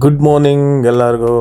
Good morning ಎಲ್ಲರಿಗೂ.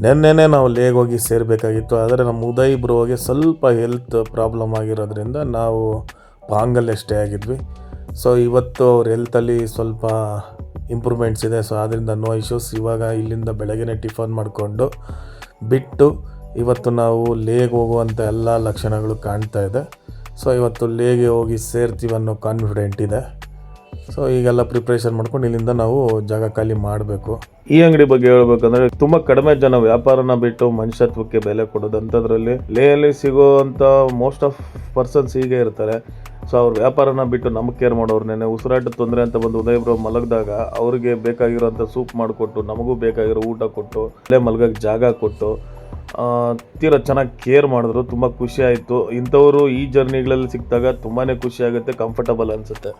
ನೆನ್ನೆನೇ ನಾವು ಲೇಗ್ ಹೋಗಿ ಸೇರಬೇಕಾಗಿತ್ತು, ಆದರೆ ನಮ್ಮ ಉದಯ್ ಬ್ರೋಗೆ ಸ್ವಲ್ಪ ಹೆಲ್ತ್ ಪ್ರಾಬ್ಲಮ್ ಆಗಿರೋದ್ರಿಂದ ನಾವು ಪಾಂಗಲ್ಲೇ ಸ್ಟೇ ಆಗಿದ್ವಿ. ಸೊ ಇವತ್ತು ಅವ್ರ ಹೆಲ್ತಲ್ಲಿ ಸ್ವಲ್ಪ ಇಂಪ್ರೂವ್ಮೆಂಟ್ಸ್ ಇದೆ. ಸೊ ಆದ್ದರಿಂದ ನೋ ಇಶ್ಯೂಸ್. ಇವಾಗ ಇಲ್ಲಿಂದ ಬೆಳಗ್ಗೆ ಟಿಫನ್ ಮಾಡಿಕೊಂಡು ಬಿಟ್ಟು ಇವತ್ತು ನಾವು ಲೇಗ್ ಹೋಗುವಂಥ ಎಲ್ಲ ಲಕ್ಷಣಗಳು ಕಾಣ್ತಾ ಇದೆ. ಸೊ ಇವತ್ತು ಲೇಗೆ ಹೋಗಿ ಸೇರ್ತೀವಿ ಅನ್ನೋ ಕಾನ್ಫಿಡೆಂಟ್ ಇದೆ. ಸೊ ಈಗೆಲ್ಲ ಪ್ರಿಪ್ರೇಷನ್ ಮಾಡ್ಕೊಂಡು ಇಲ್ಲಿಂದ ನಾವು ಜಾಗ ಖಾಲಿ ಮಾಡಬೇಕು. ಈ ಅಂಗಡಿ ಬಗ್ಗೆ ಹೇಳ್ಬೇಕಂದ್ರೆ ತುಂಬ ಕಡಿಮೆ ಜನ ವ್ಯಾಪಾರನ ಬಿಟ್ಟು ಮನುಷ್ಯತ್ವಕ್ಕೆ ಬೆಲೆ ಕೊಡೋದು. ಅಂಥದ್ರಲ್ಲಿ ಲೇಯಲ್ಲಿ ಸಿಗೋವಂಥ ಮೋಸ್ಟ್ ಆಫ್ ಪರ್ಸನ್ಸ್ ಹೀಗೆ ಇರ್ತಾರೆ. ಸೊ ಅವ್ರ ವ್ಯಾಪಾರನ ಬಿಟ್ಟು ನಮಗೆ ಕೇರ್ ಮಾಡೋರ್ನೇನೆ ಉಸಿರಾಟ ತೊಂದರೆ ಅಂತ ಬಂದು ಉದಯ್ ಬ್ರೋ ಮಲಗಿದಾಗ ಅವ್ರಿಗೆ ಬೇಕಾಗಿರೋಂಥ ಸೂಪ್ ಮಾಡಿಕೊಟ್ಟು, ನಮಗೂ ಬೇಕಾಗಿರೋ ಊಟ ಕೊಟ್ಟು, ಅಲ್ಲೇ ಮಲಗಕ್ಕೆ ಜಾಗ ಕೊಟ್ಟು ತೀರಾ ಚೆನ್ನಾಗಿ ಕೇರ್ ಮಾಡಿದ್ರು. ತುಂಬ ಖುಷಿ ಆಯಿತು. ಇಂಥವರು ಈ ಜರ್ನಿಗಳಲ್ಲಿ ಸಿಕ್ಕಿದಾಗ ತುಂಬಾ ಖುಷಿ ಆಗುತ್ತೆ, ಕಂಫರ್ಟಬಲ್ ಅನಿಸುತ್ತೆ.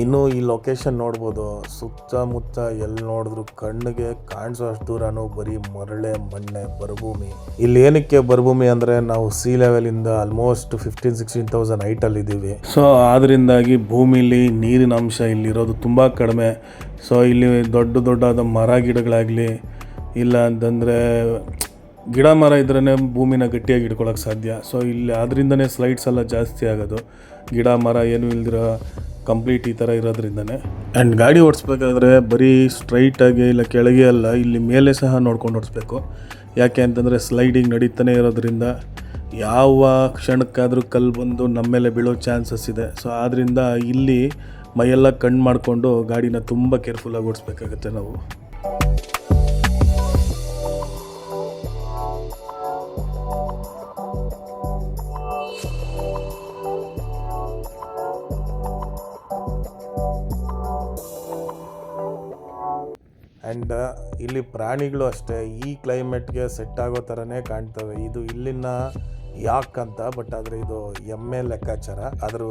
ಇನ್ನು ಈ ಲೊಕೇಶನ್ ನೋಡ್ಬೋದು, ಸುತ್ತಮುತ್ತ ಎಲ್ಲಿ ನೋಡಿದ್ರು ಕಣ್ಣಿಗೆ ಕಾಣಿಸೋ ಅಷ್ಟು ದೂರನೂ ಬರೀ ಮರಳೆ, ಮಣ್ಣೆ, ಬರಭೂಮಿ. ಇಲ್ಲಿ ಏನಕ್ಕೆ ಬರಭೂಮಿ ಅಂದರೆ ನಾವು ಸಿ ಲೆವೆಲಿಂದ ಆಲ್ಮೋಸ್ಟ್ 15,000-16,000 ಹೈಟಲ್ಲಿದ್ದೀವಿ. ಸೊ ಆದ್ದರಿಂದಾಗಿ ಭೂಮಿಲಿ ನೀರಿನ ಅಂಶ ಇಲ್ಲಿರೋದು ತುಂಬ ಕಡಿಮೆ. ಸೊ ಇಲ್ಲಿ ದೊಡ್ಡದಾದ ಮರ ಗಿಡಗಳಾಗಲಿ, ಇಲ್ಲ ಅಂತಂದರೆ ಗಿಡ ಮರ ಇದ್ರೇ ಭೂಮಿನ ಗಟ್ಟಿಯಾಗಿ ಇಟ್ಕೊಳ್ಳೋಕೆ ಸಾಧ್ಯ. ಸೊ ಇಲ್ಲಿ ಆದ್ದರಿಂದನೇ ಸ್ಲೈಡ್ಸ್ ಎಲ್ಲ ಜಾಸ್ತಿ ಆಗೋದು. ಗಿಡ ಮರ ಏನೂ ಇಲ್ದಿರೋ ಕಂಪ್ಲೀಟ್ ಈ ಥರ ಇರೋದ್ರಿಂದನೇ. ಆ್ಯಂಡ್ ಗಾಡಿ ಓಡಿಸ್ಬೇಕಾದ್ರೆ ಬರೀ ಸ್ಟ್ರೈಟಾಗಿ ಇಲ್ಲ ಕೆಳಗೆ ಅಲ್ಲ, ಇಲ್ಲಿ ಮೇಲೆ ಸಹ ನೋಡ್ಕೊಂಡು ಓಡಿಸ್ಬೇಕು. ಯಾಕೆ ಅಂತಂದರೆ ಸ್ಲೈಡಿಂಗ್ ನಡೀತಾನೆ ಇರೋದ್ರಿಂದ ಯಾವ ಕ್ಷಣಕ್ಕಾದರೂ ಕಲ್ಲು ಬಂದು ನಮ್ಮ ಮೇಲೆ ಬೀಳೋ ಚಾನ್ಸಸ್ ಇದೆ. ಸೊ ಆದ್ದರಿಂದ ಇಲ್ಲಿ ಮೈಯೆಲ್ಲ ಕಣ್ಣು ಮಾಡಿಕೊಂಡು ಗಾಡಿನ ತುಂಬ ಕೇರ್ಫುಲ್ಲಾಗಿ ಓಡಿಸ್ಬೇಕಾಗತ್ತೆ ನಾವು. ಆ್ಯಂಡ್ ಇಲ್ಲಿ ಪ್ರಾಣಿಗಳು ಅಷ್ಟೇ ಈ ಕ್ಲೈಮೇಟ್ಗೆ ಸೆಟ್ ಆಗೋ ಥರನೇ ಕಾಣ್ತವೆ. ಇದು ಇಲ್ಲಿನ ಯಾಕಂತ, ಬಟ್ ಆದರೆ ಇದು ಎಮ್ಮೆ ಲೆಕ್ಕಾಚಾರ. ಅದ್ರ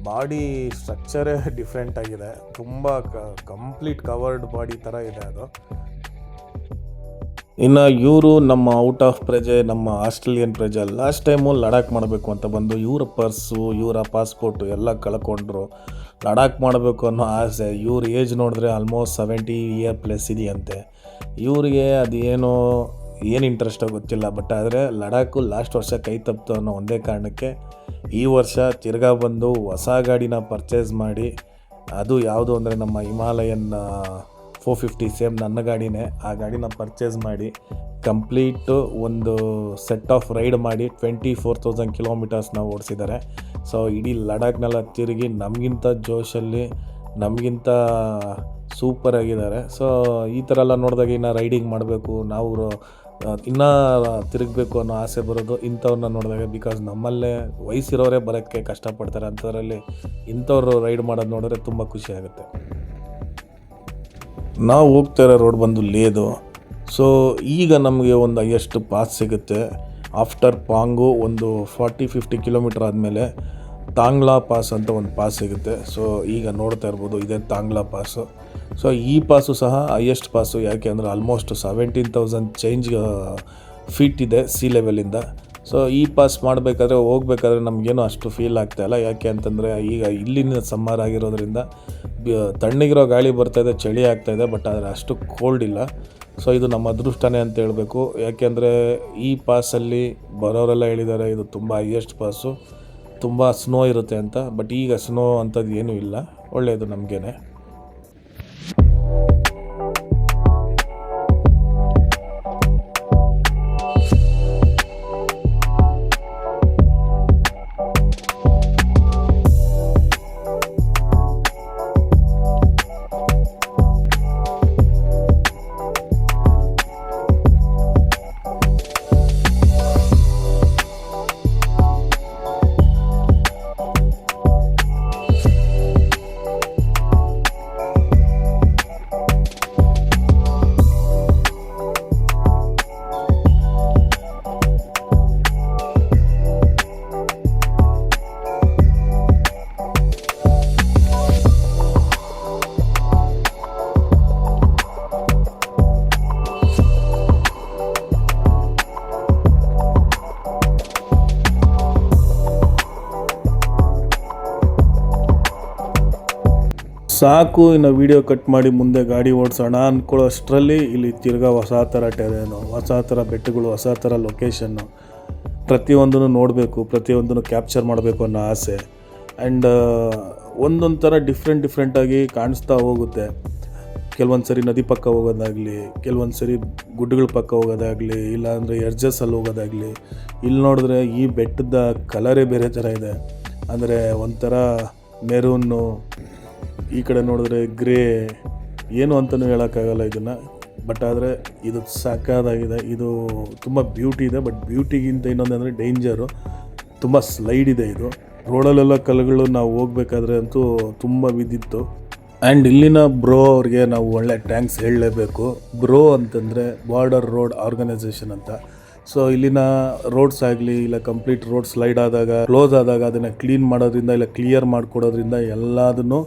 ಬಾಡಿ ಸ್ಟ್ರಕ್ಚರೇ ಡಿಫ್ರೆಂಟ್ ಆಗಿದೆ. ತುಂಬ ಕಂಪ್ಲೀಟ್ ಕವರ್ಡ್ ಬಾಡಿ ಥರ ಇದೆ ಅದು. ಇನ್ನು ಇವರು ನಮ್ಮ ಔಟ್ ಆಫ್ ಪ್ರಜೆ, ನಮ್ಮ ಆಸ್ಟ್ರೇಲಿಯನ್ ಪ್ರಜೆ. ಲಾಸ್ಟ್ ಟೈಮು ಲಡಾಖ್ ಮಾಡಬೇಕು ಅಂತ ಬಂದು ಇವರ ಪರ್ಸು, ಇವರ ಪಾಸ್ಪೋರ್ಟು ಎಲ್ಲ ಕಳ್ಕೊಂಡ್ರು. ಲಡಾಖ್ ಮಾಡಬೇಕು ಅನ್ನೋ ಆಸೆ. ಇವ್ರ ಏಜ್ ನೋಡಿದ್ರೆ ಆಲ್ಮೋಸ್ಟ್ 70 ಇಯರ್ ಪ್ಲಸ್ ಇದೆಯಂತೆ. ಇವರಿಗೆ ಅದೇನೋ ಏನು ಇಂಟ್ರೆಸ್ಟೋ ಗೊತ್ತಿಲ್ಲ, ಬಟ್ ಆದರೆ ಲಡಾಖು ಲಾಸ್ಟ್ ವರ್ಷ ಕೈ ತಪ್ಪಿತು ಅನ್ನೋ ಒಂದೇ ಕಾರಣಕ್ಕೆ ಈ ವರ್ಷ ತಿರ್ಗಾ ಬಂದು ಹೊಸ ಗಾಡಿನ ಪರ್ಚೇಸ್ ಮಾಡಿ, ಅದು ಯಾವುದು ಅಂದರೆ ನಮ್ಮ ಹಿಮಾಲಯನ್ 450 ಸೇಮ್ ನನ್ನ ಗಾಡಿನೇ. ಆ ಗಾಡಿನ ಪರ್ಚೇಸ್ ಮಾಡಿ ಕಂಪ್ಲೀಟು ಒಂದು ಸೆಟ್ ಆಫ್ ರೈಡ್ ಮಾಡಿ 24,000 ಕಿಲೋಮೀಟರ್ಸ್ನ ಓಡಿಸಿದ್ದಾರೆ. ಸೊ ಇಡೀ ಲಡಾಖ್ನೆಲ್ಲ ತಿರುಗಿ ನಮಗಿಂತ ಜೋಶಲ್ಲಿ, ನಮಗಿಂತ ಸೂಪರಾಗಿದ್ದಾರೆ. ಸೊ ಈ ಥರ ಎಲ್ಲ ನೋಡಿದಾಗ ಇನ್ನು ರೈಡಿಂಗ್ ಮಾಡಬೇಕು, ನಾವು ಇನ್ನೂ ತಿರುಗಬೇಕು ಅನ್ನೋ ಆಸೆ ಬರೋದು ಇಂಥವ್ರನ್ನ ನೋಡಿದಾಗ. ಬಿಕಾಸ್ ನಮ್ಮಲ್ಲೇ ವಯಸ್ಸಿರೋರೇ ಬರೋಕ್ಕೆ ಕಷ್ಟಪಡ್ತಾರೆ, ಅಂಥದ್ರಲ್ಲಿ ಇಂಥವ್ರು ರೈಡ್ ಮಾಡೋದು ನೋಡಿದ್ರೆ ತುಂಬ ಖುಷಿ ಆಗುತ್ತೆ. ನಾವು ಹೋಗ್ತಾ ಇರೋ ರೋಡ್ ಬಂದು ಲೇದು. ಸೊ ಈಗ ನಮಗೆ ಒಂದು ಹೈಯೆಸ್ಟ್ ಪಾಸ್ ಸಿಗುತ್ತೆ. ಆಫ್ಟರ್ ಪಾಂಗು ಒಂದು 40-50 ಕಿಲೋಮೀಟ್ರ್ ಆದಮೇಲೆ ತಾಂಗ್ಲಾ ಪಾಸ್ ಅಂತ ಒಂದು ಪಾಸ್ ಸಿಗುತ್ತೆ. ಸೊ ಈಗ ನೋಡ್ತಾ ಇರ್ಬೋದು, ಇದೇ ತಾಂಗ್ಲಾ ಪಾಸು. ಸೊ ಈ ಪಾಸು ಸಹ ಹೈಯೆಸ್ಟ್ ಪಾಸು. ಯಾಕೆ ಅಂದರೆ ಆಲ್ಮೋಸ್ಟ್ 17,000 ಚೇಂಜ್ ಫೀಟ್ ಇದೆ ಸಿ ಲೆವೆಲಿಂದ. ಸೊ ಈ ಪಾಸ್ ಮಾಡಬೇಕಾದ್ರೆ ಹೋಗ್ಬೇಕಾದ್ರೆ ನಮಗೇನು ಅಷ್ಟು ಫೀಲ್ ಆಗ್ತಾಯಿಲ್ಲ. ಯಾಕೆ ಅಂತಂದರೆ ಈಗ ಇಲ್ಲಿನ ಸಮ್ಮರ್ ಆಗಿರೋದ್ರಿಂದ ತಣ್ಣಗಿರೋ ಗಾಳಿ ಬರ್ತಾಯಿದೆ, ಚಳಿ ಆಗ್ತಾಯಿದೆ, ಬಟ್ ಆದರೆ ಅಷ್ಟು ಕೋಲ್ಡ್ ಇಲ್ಲ. ಸೊ ಇದು ನಮ್ಮ ಅದೃಷ್ಟನೇ ಅಂತ ಹೇಳಬೇಕು. ಯಾಕೆಂದರೆ ಈ ಪಾಸಲ್ಲಿ ಬರೋರೆಲ್ಲ ಹೇಳಿದ್ದಾರೆ ಇದು ತುಂಬ ಹೈಯೆಸ್ಟ್ ಪಾಸು, ತುಂಬ ಸ್ನೋ ಇರುತ್ತೆ ಅಂತ. ಬಟ್ ಈಗ ಸ್ನೋ ಅಂಥದ್ದು ಏನೂ ಇಲ್ಲ, ಒಳ್ಳೆಯದು ನಮಗೇನೆ. ಸಾಕು ಇನ್ನು ವೀಡಿಯೋ ಕಟ್ ಮಾಡಿ ಮುಂದೆ ಗಾಡಿ ಓಡಿಸೋಣ ಅಂದ್ಕೊಳ್ಳೋ ಅಷ್ಟರಲ್ಲಿ ಇಲ್ಲಿ ತಿರ್ಗಾ ಹೊಸ ಥರ ಟೆರೇನು, ಹೊಸ ಥರ ಬೆಟ್ಟಗಳು, ಹೊಸ ಥರ ಲೊಕೇಶನ್ನು, ಪ್ರತಿಯೊಂದನ್ನು ನೋಡಬೇಕು, ಪ್ರತಿಯೊಂದನ್ನು ಕ್ಯಾಪ್ಚರ್ ಮಾಡಬೇಕು ಅನ್ನೋ ಆಸೆ. ಆ್ಯಂಡ್ ಒಂದೊಂದು ಥರ ಡಿಫ್ರೆಂಟಾಗಿ ಕಾಣಿಸ್ತಾ ಹೋಗುತ್ತೆ. ಕೆಲವೊಂದು ಸರಿ ನದಿ ಪಕ್ಕ ಹೋಗೋದಾಗಲಿ, ಕೆಲವೊಂದು ಸರಿ ಗುಡ್ಡಗಳ ಪಕ್ಕ ಹೋಗೋದಾಗಲಿ, ಇಲ್ಲಾಂದರೆ ಎಡ್ಜಸ್ಸಲ್ಲಿ ಹೋಗೋದಾಗಲಿ. ಇಲ್ಲಿ ನೋಡಿದ್ರೆ ಈ ಬೆಟ್ಟದ ಕಲರೇ ಬೇರೆ ಥರ ಇದೆ. ಅಂದರೆ ಒಂಥರ ಮೆರೂನು, ಈ ಕಡೆ ನೋಡಿದ್ರೆ ಗ್ರೇ, ಏನು ಅಂತಲೂ ಹೇಳೋಕ್ಕಾಗಲ್ಲ ಇದನ್ನು. ಬಟ್ ಆದರೆ ಇದು ಸಾಕಾಗಿದೆ. ಇದು ತುಂಬ ಬ್ಯೂಟಿ ಇದೆ. ಬಟ್ ಬ್ಯೂಟಿಗಿಂತ ಇನ್ನೊಂದಂದರೆ ಡೇಂಜರು, ತುಂಬ ಸ್ಲೈಡ್ ಇದೆ ಇದು. ರೋಡಲ್ಲೆಲ್ಲ ಕಲ್ಲುಗಳು ನಾವು ಹೋಗ್ಬೇಕಾದ್ರೆ ಅಂತೂ ತುಂಬ ಬಿದ್ದಿತ್ತು. ಆ್ಯಂಡ್ ಇಲ್ಲಿನ ಬ್ರೋ ಅವ್ರಿಗೆ ನಾವು ಒಳ್ಳೆ ಟ್ಯಾಂಕ್ಸ್ ಹೇಳಲೇಬೇಕು. ಬ್ರೋ ಅಂತಂದರೆ ಬಾರ್ಡರ್ ರೋಡ್ ಆರ್ಗನೈಸೇಷನ್ ಅಂತ. ಸೊ ಇಲ್ಲಿನ ರೋಡ್ಸ್ ಆಗಲಿ, ಇಲ್ಲ ಕಂಪ್ಲೀಟ್ ರೋಡ್ ಸ್ಲೈಡ್ ಆದಾಗ, ಕ್ಲೋಸ್ ಆದಾಗ ಅದನ್ನು ಕ್ಲೀನ್ ಮಾಡೋದ್ರಿಂದ, ಇಲ್ಲ ಕ್ಲಿಯರ್ ಮಾಡಿಕೊಡೋದ್ರಿಂದ ಎಲ್ಲದನ್ನು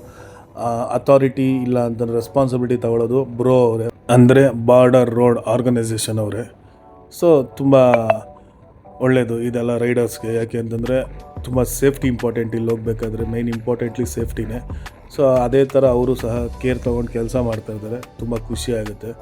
ಅಥಾರಿಟಿ ಇಲ್ಲ ಅಂತಂದರೆ ರೆಸ್ಪಾನ್ಸಿಬಿಲಿಟಿ ತಗೊಳ್ಳೋದು ಬ್ರೋ ಅವರೇ, ಅಂದರೆ ಬಾರ್ಡರ್ ರೋಡ್ ಆರ್ಗನೈಸೇಷನ್ ಅವರೇ. ಸೊ ತುಂಬ ಒಳ್ಳೆಯದು ಇದೆಲ್ಲ ರೈಡರ್ಸ್ಗೆ. ಯಾಕೆ ಅಂತಂದರೆ ತುಂಬ ಸೇಫ್ಟಿ ಇಂಪಾರ್ಟೆಂಟ್. ಇಲ್ಲಿ ಹೋಗ್ಬೇಕಾದ್ರೆ ಮೇಯ್ನ್ ಇಂಪಾರ್ಟೆಂಟ್ಲಿ ಸೇಫ್ಟಿನೇ. ಸೊ ಅದೇ ಥರ ಅವರು ಸಹ ಕೇರ್ ತೊಗೊಂಡು ಕೆಲಸ ಮಾಡ್ತಾಯಿದ್ದಾರೆ. ತುಂಬ ಖುಷಿ ಆಗುತ್ತೆ.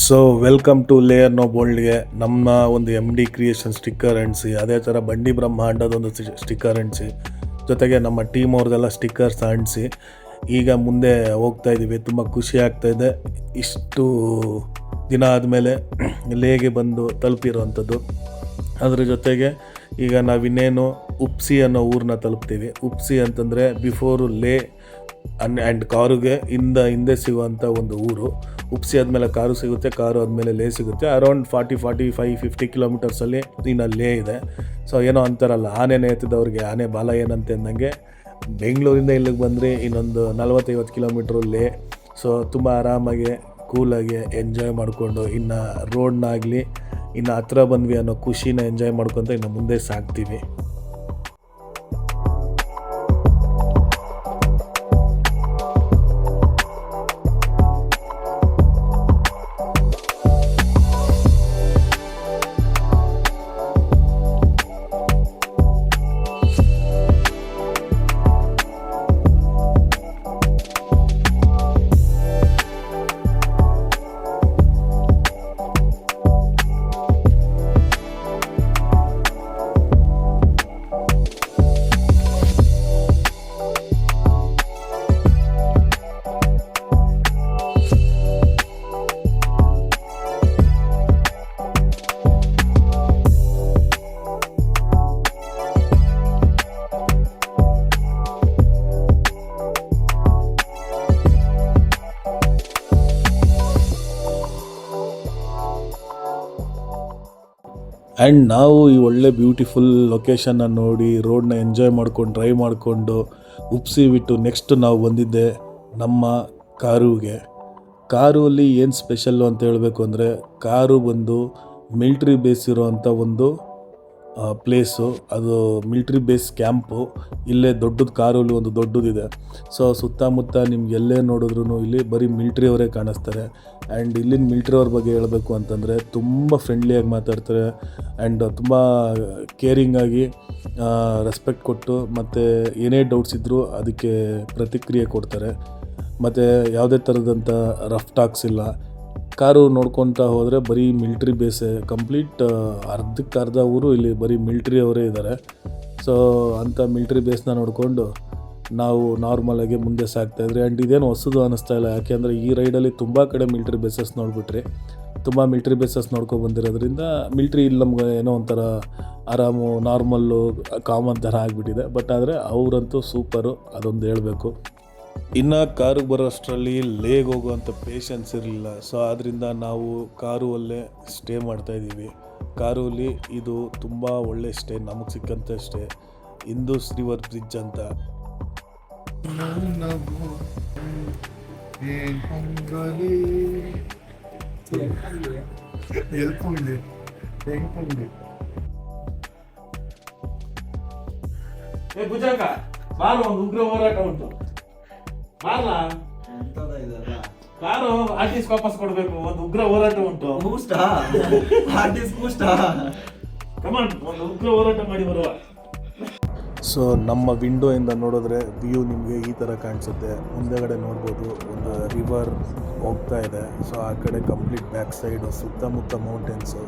ಸೊ ವೆಲ್ಕಮ್ ಟು ಲೇಯರ್ ನೋ ಬೋಲ್ಡ್ಗೆ. ನಮ್ಮ ಒಂದು MD ಕ್ರಿಯೇಷನ್ ಸ್ಟಿಕ್ಕರ್ ಅಂಟಿಸಿ, ಅದೇ ಥರ ಬಂಡಿ ಬ್ರಹ್ಮಾಂಡದೊಂದು ಸ್ಟಿಕ್ಕರ್ ಅಂಟಿಸಿ, ಜೊತೆಗೆ ನಮ್ಮ ಟೀಮ್ ಅವ್ರದ್ದೆಲ್ಲ ಸ್ಟಿಕ್ಕರ್ಸ್ ಅಂಟಿಸಿ ಈಗ ಮುಂದೆ ಹೋಗ್ತಾ ಇದ್ದೀವಿ. ತುಂಬ ಖುಷಿ ಆಗ್ತಾಯಿದೆ. ಇಷ್ಟು ದಿನ ಆದಮೇಲೆ ಲೇಗೆ ಬಂದು ತಲುಪಿರೋವಂಥದ್ದು. ಅದ್ರ ಜೊತೆಗೆ ಈಗ ನಾವಿನ್ನೇನು ಉಪ್ಸಿ ಅನ್ನೋ ಊರನ್ನ ತಲುಪ್ತೀವಿ. ಉಪ್ಸಿ ಅಂತಂದರೆ ಬಿಫೋರು ಲೇ ಆ್ಯಂಡ್ ಕಾರುಗೆ ಹಿಂದೆ ಸಿಗುವಂಥ ಒಂದು ಊರು. ಉಪ್ಸಿ ಆದಮೇಲೆ ಕಾರು ಸಿಗುತ್ತೆ, ಕಾರು ಆದಮೇಲೆ ಲೇ ಸಿಗುತ್ತೆ. ಅರೌಂಡ್ 40-45-50 ಕಿಲೋಮೀಟರ್ಸಲ್ಲಿ ಇನ್ನು ಲೇ ಇದೆ. ಸೊ ಏನೋ ಅಂತಾರಲ್ಲ, ಆನೆ ನೇತಿದವ್ರಿಗೆ ಆನೆ ಬಾಲ ಏನಂತೆ ಅಂದಂಗೆ, ಬೆಂಗಳೂರಿಂದ ಇಲ್ಲಿಗೆ ಬಂದರೆ ಇನ್ನೊಂದು 40-50 ಕಿಲೋಮೀಟ್ರು ಲೇ. ಸೊ ತುಂಬ ಆರಾಮಾಗಿ ಕೂಲಾಗಿ ಎಂಜಾಯ್ ಮಾಡಿಕೊಂಡು ಇನ್ನು ರೋಡ್ನಾಗಲಿ ಇನ್ನು ಹತ್ರ ಬಂದ್ವಿ ಅನ್ನೋ ಖುಷಿನ ಎಂಜಾಯ್ ಮಾಡ್ಕೊತ ಇನ್ನು ಮುಂದೆ ಸಾಗ್ತೀವಿ. ಆ್ಯಂಡ್ ನಾವು ಈ ಒಳ್ಳೆ ಬ್ಯೂಟಿಫುಲ್ ಲೊಕೇಶನ್ನ ನೋಡಿ ರೋಡ್ನ ಎಂಜಾಯ್ ಮಾಡ್ಕೊಂಡು ಡ್ರೈವ್ ಮಾಡಿಕೊಂಡು ಉಪ್ಸಿ ಬಿಟ್ಟು ನೆಕ್ಸ್ಟ್ ನಾವು ಬಂದಿದ್ದೆ ನಮ್ಮ ಕಾರುಗೆ. ಕಾರಲ್ಲಿ ಏನು ಸ್ಪೆಷಲ್ಲು ಅಂತ ಹೇಳಬೇಕು ಅಂದರೆ, ಕಾರು ಬಂದು ಮಿಲ್ಟ್ರಿ ಬೇಸ್ ಇರೋವಂಥ ಒಂದು ಪ್ಲೇಸು. ಅದು ಮಿಲ್ಟ್ರಿ ಬೇಸ್ ಕ್ಯಾಂಪು. ಇಲ್ಲೇ ದೊಡ್ಡದು ಕಾರಲ್ಲಿ ಒಂದು ದೊಡ್ಡದಿದೆ. ಸೊ ಸುತ್ತಮುತ್ತ ನಿಮ್ಗೆ ಎಲ್ಲೇ ನೋಡಿದ್ರೂ ಇಲ್ಲಿ ಬರೀ ಮಿಲ್ಟ್ರಿಯವರೇ ಕಾಣಿಸ್ತಾರೆ. ಆ್ಯಂಡ್ ಇಲ್ಲಿನ ಮಿಲ್ಟ್ರಿಯವ್ರ ಬಗ್ಗೆ ಹೇಳಬೇಕು ಅಂತಂದರೆ ತುಂಬ ಫ್ರೆಂಡ್ಲಿಯಾಗಿ ಮಾತಾಡ್ತಾರೆ ಆ್ಯಂಡ್ ತುಂಬ ಕೇರಿಂಗಾಗಿ ರೆಸ್ಪೆಕ್ಟ್ ಕೊಟ್ಟು ಮತ್ತು ಏನೇ ಡೌಟ್ಸ್ ಇದ್ದರೂ ಅದಕ್ಕೆ ಪ್ರತಿಕ್ರಿಯೆ ಕೊಡ್ತಾರೆ. ಮತ್ತು ಯಾವುದೇ ಥರದಂಥ ರಫ್ ಟಾಕ್ಸ್ ಇಲ್ಲ. ಕಾರು ನೋಡ್ಕೊತಾ ಹೋದರೆ ಬರೀ ಮಿಲ್ಟ್ರಿ ಬೇಸೇ ಕಂಪ್ಲೀಟ್. ಅರ್ಧಕ್ಕರ್ಧ ಊರು ಇಲ್ಲಿ ಬರೀ ಮಿಲ್ಟ್ರಿ ಅವರೇ ಇದ್ದಾರೆ. ಸೊ ಅಂಥ ಮಿಲ್ಟ್ರಿ ಬೇಸ್ನ ನೋಡಿಕೊಂಡು ನಾವು ನಾರ್ಮಲಾಗಿ ಮುಂದೆ ಸಾಗ್ತಾಯಿದ್ರಿ. ಆ್ಯಂಡ್ ಇದೇನು ಹೊಸದು ಅನ್ನಿಸ್ತಾ ಇಲ್ಲ, ಯಾಕೆಂದರೆ ಈ ರೈಡಲ್ಲಿ ತುಂಬ ಕಡೆ ಮಿಲ್ಟ್ರಿ ಬೇಸಸ್ ನೋಡಿಬಿಟ್ರಿ. ತುಂಬ ಮಿಲ್ಟ್ರಿ ಬೇಸಸ್ ನೋಡ್ಕೊಂಡು ಬಂದಿರೋದ್ರಿಂದ ಮಿಲ್ಟ್ರಿ ಇಲ್ಲಿ ನಮ್ಗೆ ಏನೋ ಒಂಥರ ಆರಾಮು ನಾರ್ಮಲ್ಲು ಕಾಮನ್ ಥರ ಆಗಿಬಿಟ್ಟಿದೆ. ಬಟ್ ಆದರೆ ಅವರಂತೂ ಸೂಪರು, ಅದೊಂದು ಹೇಳಬೇಕು. ಇನ್ನು ಕಾರಿಗೆ ಬರೋಷ್ಟರಲ್ಲಿ ಲೇಗ್ ಹೋಗುವಂಥ ಪೇಷನ್ಸ್ ಇರಲಿಲ್ಲ. ಸೊ ಆದ್ದರಿಂದ ನಾವು ಕಾರುವಲ್ಲೇ ಸ್ಟೇ ಮಾಡ್ತಾಯಿದ್ದೀವಿ. ಕಾರಲ್ಲಿ ಇದು ತುಂಬ ಒಳ್ಳೆ ಸ್ಟೇ, ನಮಗೆ ಸಿಕ್ಕಂಥ ಸ್ಟೇ ಇಂದೂಸ್ ರಿವರ್ ಬ್ರಿಡ್ಜ್ ಅಂತ. ಒಂದು ಉಗ್ರ ಹೋರಾಟ ಉಂಟು. ಕಾರು ಆರ್ಟಿಸ್ಟ್ ವಾಪಸ್ ಕೊಡಬೇಕು, ಒಂದು ಉಗ್ರ ಹೋರಾಟ ಉಂಟು. ಕಮಾನ್, ಒಂದು ಉಗ್ರ ಹೋರಾಟ ಮಾಡಿ ಬರುವ. ಸೊ ನಮ್ಮ ವಿಂಡೋಯಿಂದ ನೋಡಿದ್ರೆ ವ್ಯೂ ನಿಮಗೆ ಈ ಥರ ಕಾಣಿಸುತ್ತೆ. ಮುಂದೆಗಡೆ ನೋಡ್ಬೋದು ಒಂದು ರಿವರ್ ಹೋಗ್ತಾ ಇದೆ. ಸೊ ಆ ಕಡೆ ಕಂಪ್ಲೀಟ್ ಬ್ಯಾಕ್ ಸೈಡು ಸುತ್ತಮುತ್ತ ಮೌಂಟೇನ್ಸು.